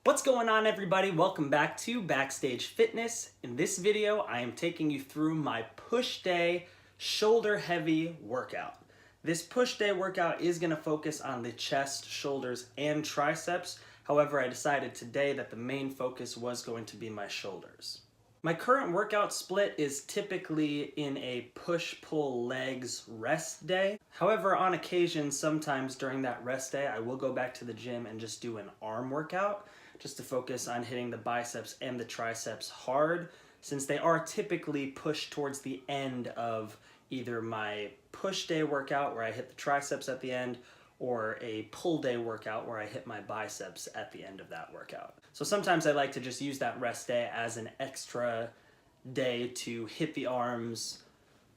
What's going on, everybody? Welcome back to Backstage Fitness. In this video, I am taking you through my push day shoulder heavy workout. This push day workout is going to focus on the chest, shoulders, and triceps. However, I decided today that the main focus was going to be my shoulders. My current workout split is typically in a push-pull legs rest day. However, on occasion, sometimes during that rest day, I will go back to the gym and just do an arm workout, just to focus on hitting the biceps and the triceps hard, since they are typically pushed towards the end of either my push day workout where I hit the triceps at the end, or a pull day workout where I hit my biceps at the end of that workout. So sometimes I like to just use that rest day as an extra day to hit the arms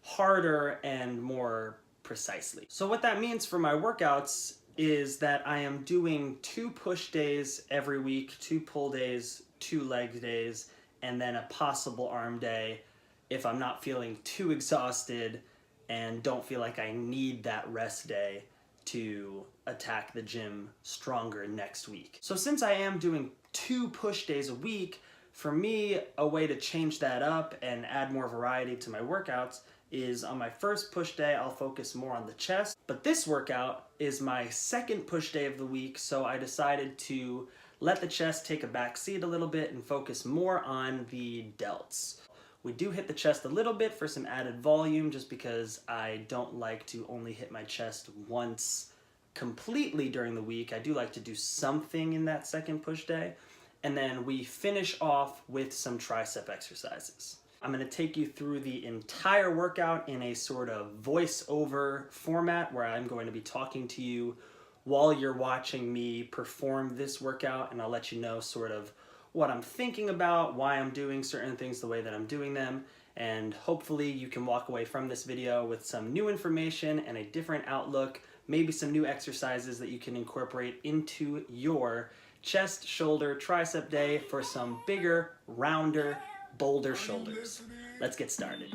harder and more precisely. So what that means for my workouts is that I am doing 2 push days every week, 2 pull days, 2 leg days, and then a possible arm day if I'm not feeling too exhausted and don't feel like I need that rest day to attack the gym stronger next week. So since I am doing 2 push days a week, for me, a way to change that up and add more variety to my workouts is on my first push day, I'll focus more on the chest. But this workout is my second push day of the week, so I decided to let the chest take a back seat a little bit and focus more on the delts. We do hit the chest a little bit for some added volume, just because I don't like to only hit my chest once completely during the week. I do like to do something in that second push day. And then we finish off with some tricep exercises. I'm going to take you through the entire workout in a sort of voice-over format where I'm going to be talking to you while you're watching me perform this workout, and I'll let you know sort of what I'm thinking about, why I'm doing certain things the way that I'm doing them, and hopefully you can walk away from this video with some new information and a different outlook, maybe some new exercises that you can incorporate into your chest, shoulder, tricep day for some bigger, rounder, bolder shoulders. Let's get started.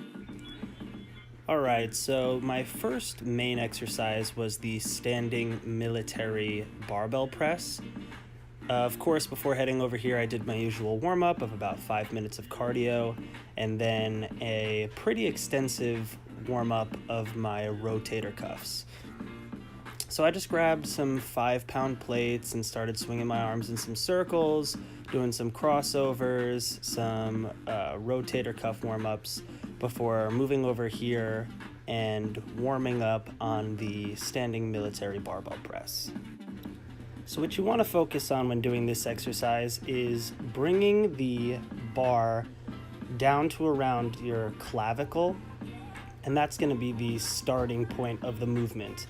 Alright, so my first main exercise was the standing military barbell press. Of course, before heading over here, I did my usual warm-up of about 5 minutes of cardio, and then a pretty extensive warm-up of my rotator cuffs. So I just grabbed some 5-pound plates and started swinging my arms in some circles, doing some crossovers, some rotator cuff warm-ups before moving over here and warming up on the standing military barbell press. So what you want to focus on when doing this exercise is bringing the bar down to around your clavicle, and that's going to be the starting point of the movement.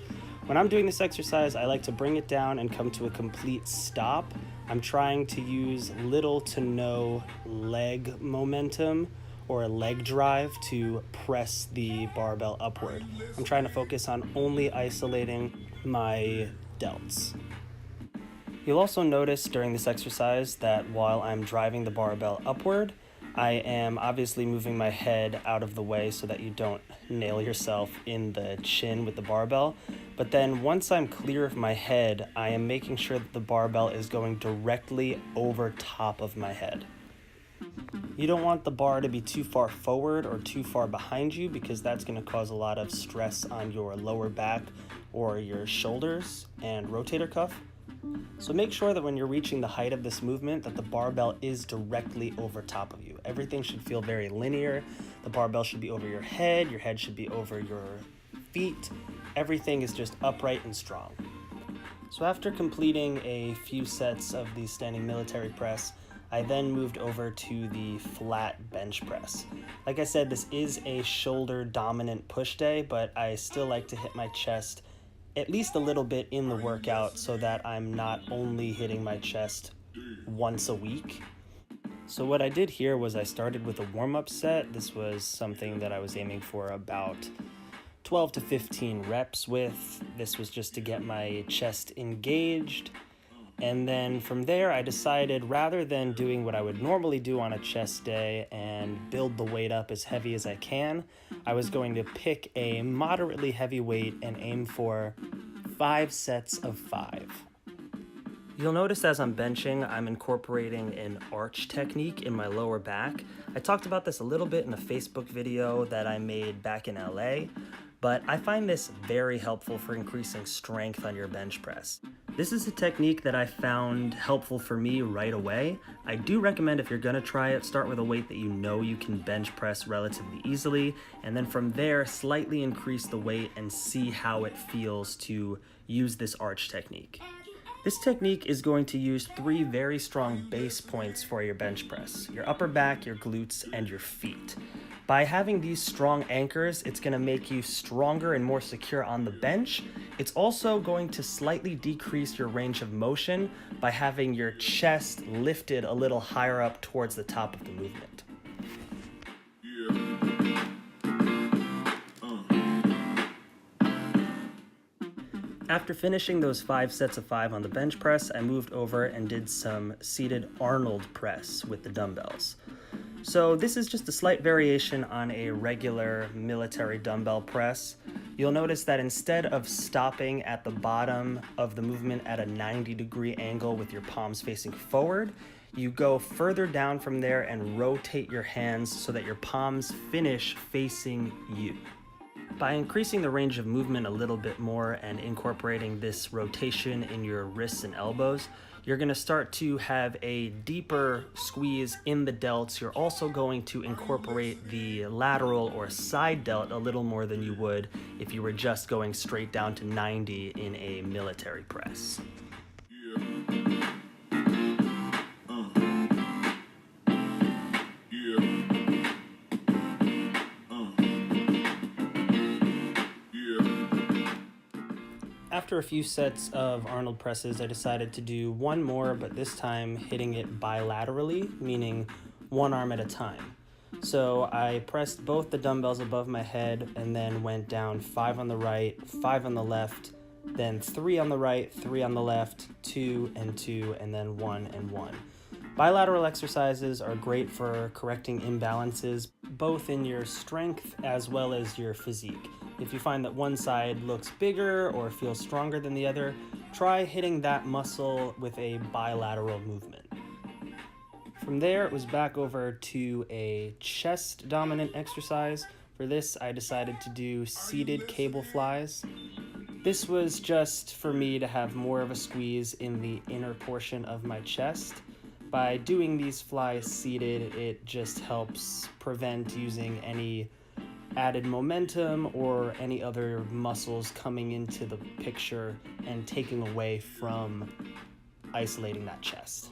When I'm doing this exercise, I like to bring it down and come to a complete stop. I'm trying to use little to no leg momentum or a leg drive to press the barbell upward. I'm trying to focus on only isolating my delts. You'll also notice during this exercise that while I'm driving the barbell upward, I am obviously moving my head out of the way so that you don't nail yourself in the chin with the barbell. But then once I'm clear of my head, I am making sure that the barbell is going directly over top of my head. You don't want the bar to be too far forward or too far behind you, because that's going to cause a lot of stress on your lower back or your shoulders and rotator cuff. So make sure that when you're reaching the height of this movement that the barbell is directly over top of you. Everything should feel very linear. The barbell should be over your head should be over your feet. Everything is just upright and strong. So after completing a few sets of the standing military press, I then moved over to the flat bench press. Like I said, this is a shoulder dominant push day, but I still like to hit my chest at least a little bit in the workout so that I'm not only hitting my chest once a week. So what I did here was I started with a warm-up set. This was something that I was aiming for about 12 to 15 reps with. This was just to get my chest engaged. And then from there, I decided, rather than doing what I would normally do on a chest day and build the weight up as heavy as I can, I was going to pick a moderately heavy weight and aim for 5 sets of 5. You'll notice as I'm benching, I'm incorporating an arch technique in my lower back. I talked about this a little bit in a Facebook video that I made back in LA, but I find this very helpful for increasing strength on your bench press. This is a technique that I found helpful for me right away. I do recommend if you're gonna try it, start with a weight that you know you can bench press relatively easily, and then from there, slightly increase the weight and see how it feels to use this arch technique. This technique is going to use 3 very strong base points for your bench press: your upper back, your glutes, and your feet. By having these strong anchors, it's going to make you stronger and more secure on the bench. It's also going to slightly decrease your range of motion by having your chest lifted a little higher up towards the top of the movement. After finishing those 5 sets of 5 on the bench press, I moved over and did some seated Arnold press with the dumbbells. So this is just a slight variation on a regular military dumbbell press. You'll notice that instead of stopping at the bottom of the movement at a 90-degree angle with your palms facing forward, you go further down from there and rotate your hands so that your palms finish facing you. By increasing the range of movement a little bit more and incorporating this rotation in your wrists and elbows, you're going to start to have a deeper squeeze in the delts. You're also going to incorporate the lateral or side delt a little more than you would if you were just going straight down to 90 in a military press. After a few sets of Arnold presses, I decided to do one more, but this time hitting it bilaterally, meaning one arm at a time. So I pressed both the dumbbells above my head and then went down 5 on the right, 5 on the left, then 3 on the right, 3 on the left, 2 and 2, and then 1 and 1. Bilateral exercises are great for correcting imbalances, both in your strength as well as your physique. If you find that one side looks bigger or feels stronger than the other, try hitting that muscle with a bilateral movement. From there, it was back over to a chest dominant exercise. For this, I decided to do seated cable flies. This was just for me to have more of a squeeze in the inner portion of my chest. By doing these flies seated, it just helps prevent using any added momentum or any other muscles coming into the picture and taking away from isolating that chest.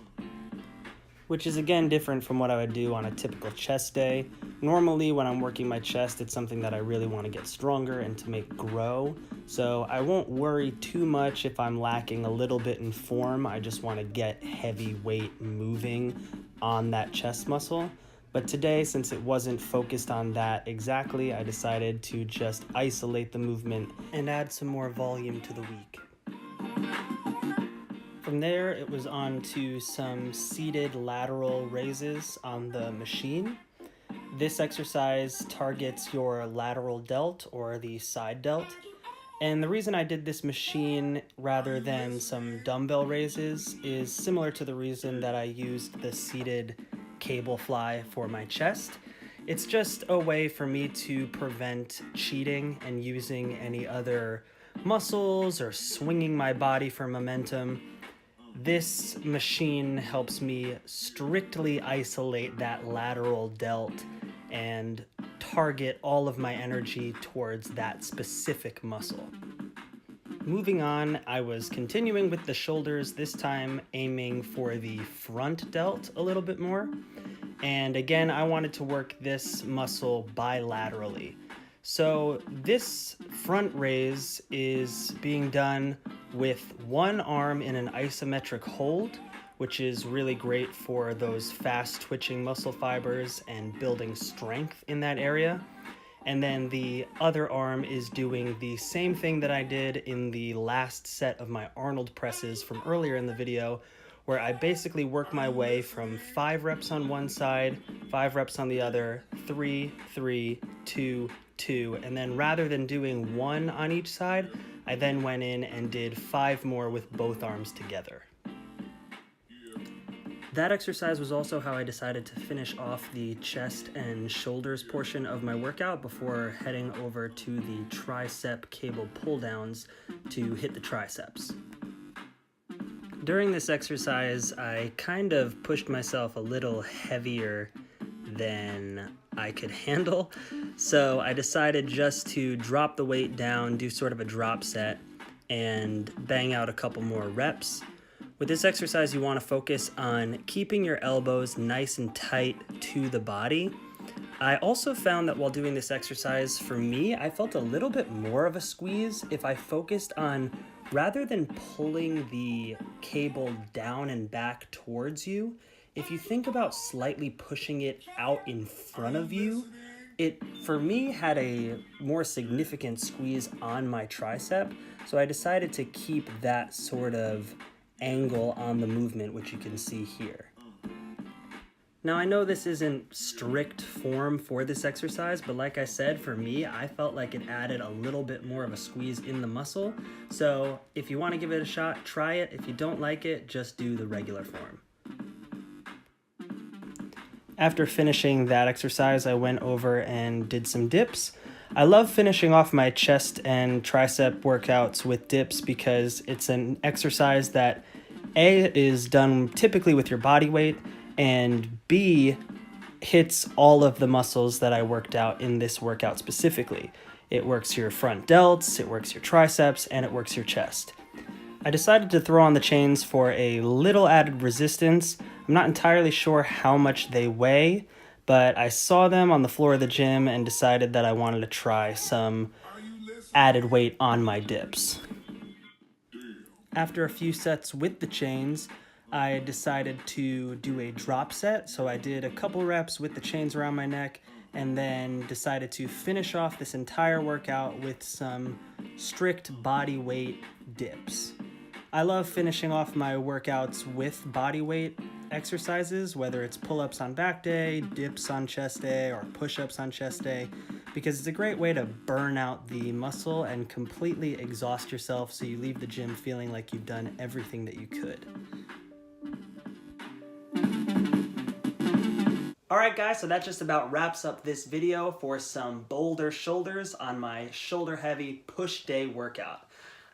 Which is again different from what I would do on a typical chest day. Normally when I'm working my chest, it's something that I really want to get stronger and to make grow. So I won't worry too much if I'm lacking a little bit in form. I just want to get heavy weight moving on that chest muscle. But today, since it wasn't focused on that exactly, I decided to just isolate the movement and add some more volume to the week. From there, it was on to some seated lateral raises on the machine. This exercise targets your lateral delt or the side delt. And the reason I did this machine rather than some dumbbell raises is similar to the reason that I used the seated cable fly for my chest. It's just a way for me to prevent cheating and using any other muscles or swinging my body for momentum. This machine helps me strictly isolate that lateral delt and target all of my energy towards that specific muscle. Moving on, I was continuing with the shoulders, this time aiming for the front delt a little bit more. And again, I wanted to work this muscle bilaterally. So this front raise is being done with one arm in an isometric hold, which is really great for those fast twitching muscle fibers and building strength in that area. And then the other arm is doing the same thing that I did in the last set of my Arnold presses from earlier in the video, where I basically work my way from 5 reps on one side, 5 reps on the other, 3, 3, 2, 2, and then rather than doing 1 on each side, I then went in and did 5 more with both arms together. That exercise was also how I decided to finish off the chest and shoulders portion of my workout before heading over to the tricep cable pull downs to hit the triceps. During this exercise, I kind of pushed myself a little heavier than I could handle, so I decided just to drop the weight down, do sort of a drop set, and bang out a couple more reps. With this exercise, you want to focus on keeping your elbows nice and tight to the body. I also found that while doing this exercise, for me, I felt a little bit more of a squeeze if I focused on, rather than pulling the cable down and back towards you, if you think about slightly pushing it out in front of you, it, for me, had a more significant squeeze on my tricep, so I decided to keep that sort of angle on the movement, which you can see here. Now, I know this isn't strict form for this exercise, but like I said, for me, I felt like it added a little bit more of a squeeze in the muscle. So if you want to give it a shot, try it. If you don't like it, just do the regular form. After finishing that exercise, I went over and did some dips. I love finishing off my chest and tricep workouts with dips because it's an exercise that A, is done typically with your body weight, and B, hits all of the muscles that I worked out in this workout specifically. It works your front delts, it works your triceps, and it works your chest. I decided to throw on the chains for a little added resistance. I'm not entirely sure how much they weigh, but I saw them on the floor of the gym and decided that I wanted to try some added weight on my dips. After a few sets with the chains, I decided to do a drop set. So I did a couple reps with the chains around my neck and then decided to finish off this entire workout with some strict body weight dips. I love finishing off my workouts with body weight exercises, whether it's pull-ups on back day, dips on chest day, or push-ups on chest day, because it's a great way to burn out the muscle and completely exhaust yourself so you leave the gym feeling like you've done everything that you could. Alright guys, so that just about wraps up this video for some Boulder shoulders on my shoulder heavy push day workout.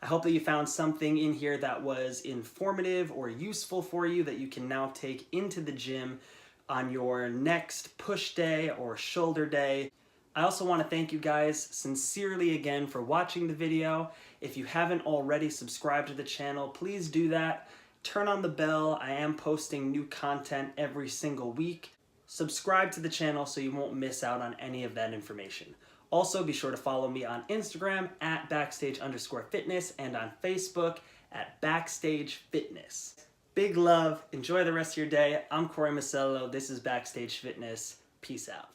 I hope that you found something in here that was informative or useful for you that you can now take into the gym on your next push day or shoulder day. I also want to thank you guys sincerely again for watching the video. If you haven't already subscribed to the channel, please do that. Turn on the bell. I am posting new content every single week. Subscribe to the channel so you won't miss out on any of that information. Also, be sure to follow me on Instagram at backstage_fitness and on Facebook at Backstage Fitness. Big love. Enjoy the rest of your day. I'm Corey Masello. This is Backstage Fitness. Peace out.